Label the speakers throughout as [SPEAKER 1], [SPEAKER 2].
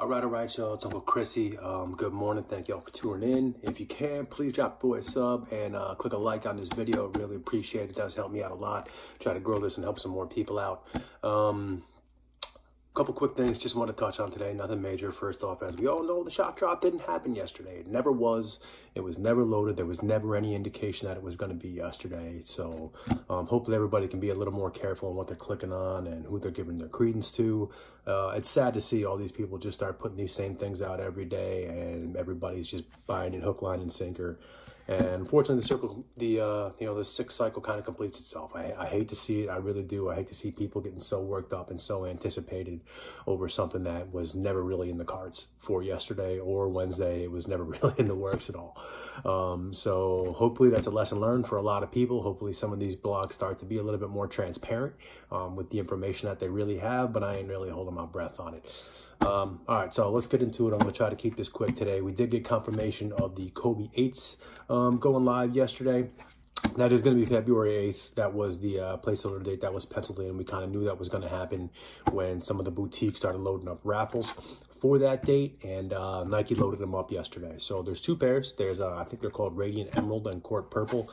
[SPEAKER 1] All right, y'all. It's Uncle Chrissy. Good morning. Thank y'all for tuning in. If you can, please drop the boy a sub and click a like on this video. Really appreciate it. It does help me out a lot. Try to grow this and help some more people out. Couple quick things just want to touch on today. Nothing major. First off, as we all know, the shock drop didn't happen yesterday. It never was. It was never loaded. There was never any indication that it was going to be yesterday. So hopefully everybody can be a little more careful on what they're clicking on and who they're giving their credence to. It's sad to see all these people just start putting these same things out every day, and everybody's just buying it hook, line, and sinker. And unfortunately, the sick cycle kind of completes itself. I hate to see it. I really do. I hate to see people getting so worked up and so anticipated over something that was never really in the cards for yesterday or Wednesday. It was never really in the works at all. So hopefully that's a lesson learned for a lot of people. Hopefully some of these blogs start to be a little bit more transparent with the information that they really have, but I ain't really holding my breath on it. All right, so let's get into it. I'm going to try to keep this quick today. We did get confirmation of the Kobe 8s going live yesterday. That is going to be February 8th. That was the placeholder date that was penciled in. We kind of knew that was going to happen when some of the boutiques started loading up raffles for that date, and Nike loaded them up yesterday. So there's two pairs. There's I think they're called Radiant Emerald and Court Purple.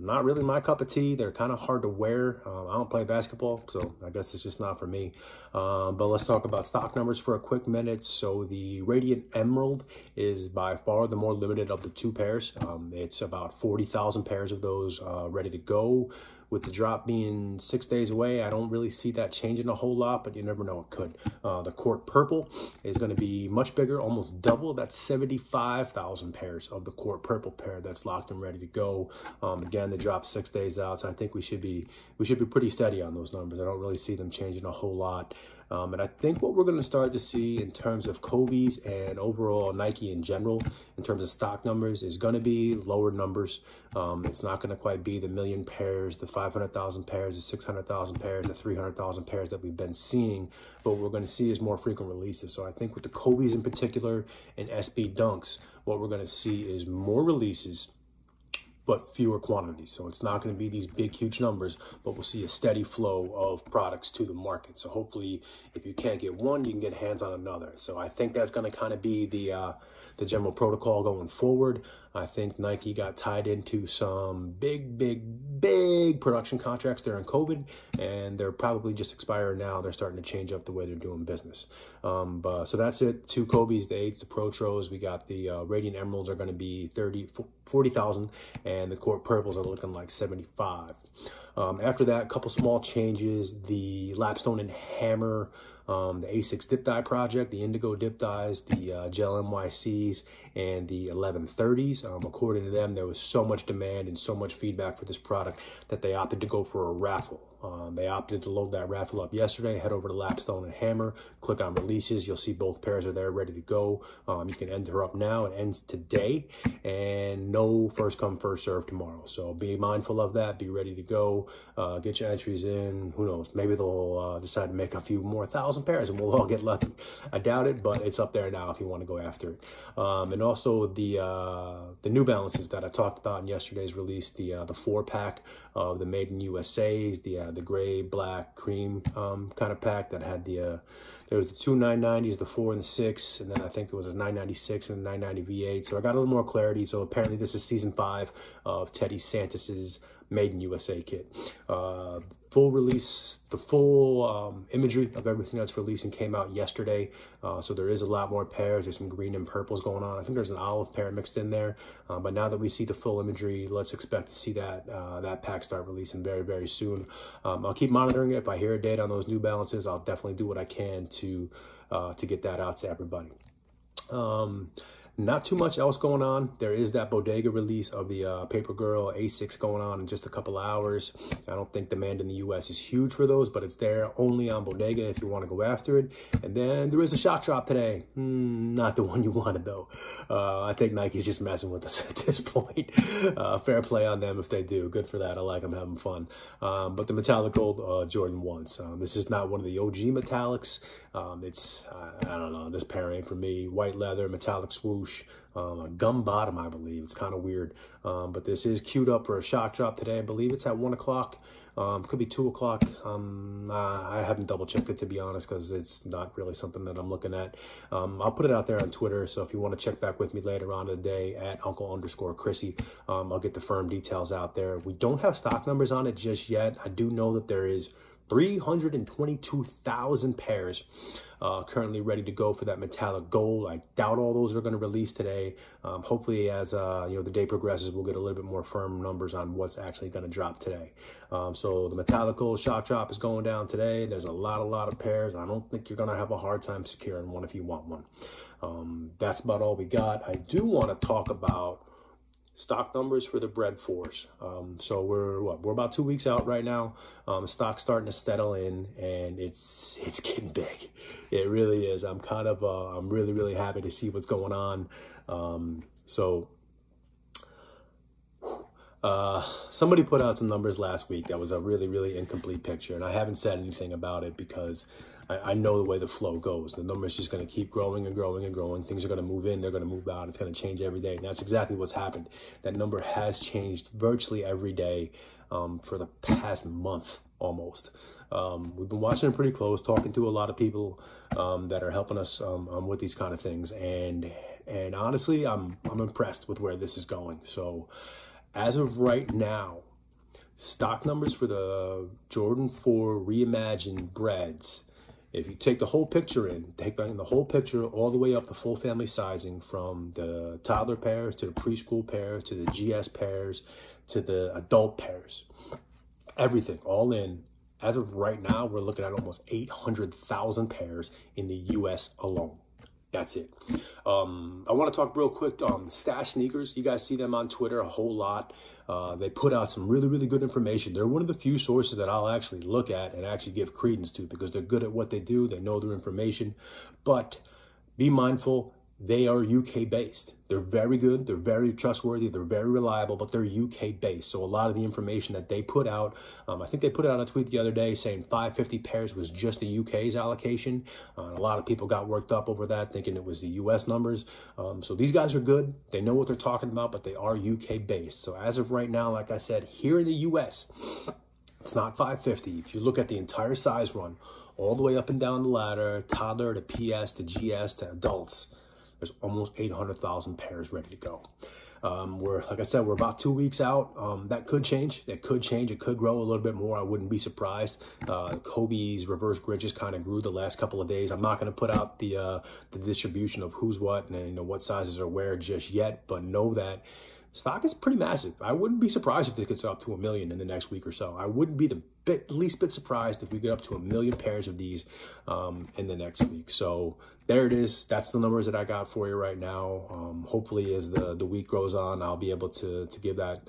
[SPEAKER 1] Not really my cup of tea. They're kind of hard to wear. I don't play basketball, so I guess it's just not for me. But let's talk about stock numbers for a quick minute. So the Radiant Emerald is by far the more limited of the two pairs. It's about 40,000 pairs of those ready to go. With the drop being 6 days away, I don't really see that changing a whole lot, but you never know, it could. The Court Purple is going to be much bigger, almost double. That's 75,000 pairs of the Court Purple pair that's locked and ready to go. Again, the drop 6 days out, so I think we should be pretty steady on those numbers. I don't really see them changing a whole lot. And I think what we're going to start to see in terms of Kobe's and overall Nike in general, in terms of stock numbers, is going to be lower numbers. It's not going to quite be the million pairs, the 500,000 pairs, the 600,000 pairs, the 300,000 pairs that we've been seeing. But what we're going to see is more frequent releases. So I think with the Kobe's in particular and SB Dunks, what we're going to see is more releases, but fewer quantities. So it's not going to be these big, huge numbers, but we'll see a steady flow of products to the market. So hopefully, if you can't get one, you can get hands on another. So I think that's going to kind of be the general protocol going forward. I think Nike got tied into some big production contracts during COVID, and they're probably just expiring now. They're starting to change up the way they're doing business. So that's it. Two Kobe's, the 8s, the Protros. We got the Radiant Emeralds are going to be 40,000, and the Court Purples are looking like 75. After that, a couple small changes. The Lapstone Hammer, the ASICS dip dye project, the Indigo dip dyes, the Gel NYCs, and the 1130s. According to them, there was so much demand and so much feedback for this product that they opted to go for a raffle. They opted to load that raffle up yesterday. Head over to Lapstone and Hammer, click on releases. You'll see both pairs are there ready to go. You can enter up now. It ends today, and no first come, first serve tomorrow. So be mindful of that. Be ready to go. Get your entries in. Who knows? Maybe they'll decide to make a few more 1,000 pairs and we'll all get lucky. I doubt it, but it's up there now if you want to go after it. And also the New Balances that I talked about in yesterday's release, the 4-pack of the Made in USA's, the gray, black, cream kind of pack that had there was the two 990s, the 4 and the 6, and then I think it was a 996 and a 990 V8. So I got a little more clarity. So apparently this is season 5 of Teddy Santis's Made in USA kit. Full release, the full imagery of everything that's releasing came out yesterday. So there is a lot more pairs. There's some green and purples going on. I think there's an olive pair mixed in there. But now that we see the full imagery, let's expect to see that that pack start releasing very, very soon. I'll keep monitoring it. If I hear a date on those New Balances, I'll definitely do what I can to get that out to everybody. Not too much else going on. There is that Bodega release of the Paper Girl ASICs going on in just a couple hours. I don't think demand in the US is huge for those, but it's there only on Bodega if you want to go after it. And then there is a shock drop today. Not the one you wanted, though. I think Nike's just messing with us at this point. Fair play on them if they do. Good for that. I like them having fun. But the Metallico Jordan 1s. This is not one of the OG metallics. It's, I don't know, this pair ain't for me. White leather, metallic swoosh. A gum bottom, I believe. It's kind of weird. But this is queued up for a shock drop today. I believe it's at 1 o'clock. Could be 2 o'clock. I haven't double checked it, to be honest, because it's not really something that I'm looking at. I'll put it out there on Twitter, so if you want to check back with me later on in the day at Uncle_Chrissy, I'll get the firm details out there. We don't have stock numbers on it just yet. I do know that there is 322,000 pairs currently ready to go for that metallic gold. I doubt all those are going to release today. Hopefully, as the day progresses, we'll get a little bit more firm numbers on what's actually going to drop today. So the Metallico Shock Drop is going down today. There's a lot of pairs. I don't think you're going to have a hard time securing one if you want one. That's about all we got. I do want to talk about stock numbers for the Bred 4s. So we're about 2 weeks out right now. Stock's starting to settle in, and it's getting big. It really is. I'm really happy to see what's going on. Somebody put out some numbers last week that was a really incomplete picture, and I haven't said anything about it because I know the way the flow goes. The number's just going to keep growing and growing and growing. Things are going to move in, they're going to move out. It's going to change every day, and that's exactly what's happened. That number has changed virtually every day for the past month almost. We've been watching it pretty close, talking to a lot of people that are helping us with these kind of things, and honestly, I'm impressed with where this is going. So as of right now, stock numbers for the Jordan 4 Reimagined Breds, if you take the whole picture take the whole picture all the way up the full family sizing, from the toddler pairs to the preschool pairs to the GS pairs to the adult pairs, everything all in, as of right now, we're looking at almost 800,000 pairs in the US alone. That's it. I want to talk real quick Stash Sneakers. You guys see them on Twitter a whole lot. They put out some really good information. They're one of the few sources that I'll actually look at and actually give credence to, because they're good at what they do. They know their information. But be mindful, they are UK based. They're very good, they're very trustworthy, they're very reliable, but they're UK based. So a lot of the information that they put out, I think they put out a tweet the other day saying 550 pairs was just the UK's allocation. A lot of people got worked up over that, thinking it was the US numbers. So these guys are good, they know what they're talking about, but they are UK based. So as of right now, like I said, here in the US, it's not 550. If you look at the entire size run, all the way up and down the ladder, toddler to PS to GS to adults, there's almost 800,000 pairs ready to go. Like I said, we're about 2 weeks out. That could change. It could change. It could grow a little bit more. I wouldn't be surprised. Kobe's reverse grid just kind of grew the last couple of days. I'm not going to put out the distribution of who's what and what sizes are where just yet, but know that stock is pretty massive. I wouldn't be surprised if it gets up to 1 million in the next week or so. I wouldn't be the least bit surprised if we get up to 1 million pairs of these in the next week. So there it is. That's the numbers that I got for you right now. Hopefully, as the week goes on, I'll be able to give that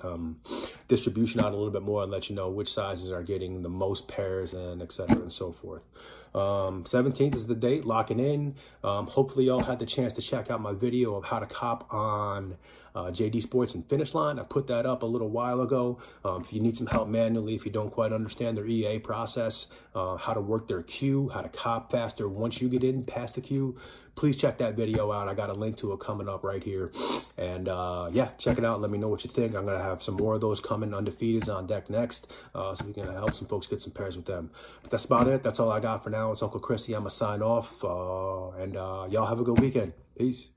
[SPEAKER 1] distribution out a little bit more and let you know which sizes are getting the most pairs and et cetera and so forth. 17th is the date, locking in. Hopefully y'all had the chance to check out my video of how to cop on JD Sports and Finish Line. I put that up a little while ago. If you need some help manually, if you don't quite understand their EA process, how to work their queue, how to cop faster once you get in past the queue, please check that video out. I got a link to it coming up right here. And yeah, check it out. Let me know what you think. I'm going to have some more of those coming, undefeateds on deck next, so we can help some folks get some pairs with them. But that's about it. That's all I got for now. It's Uncle Chrissy. I'm going to sign off. And y'all have a good weekend. Peace.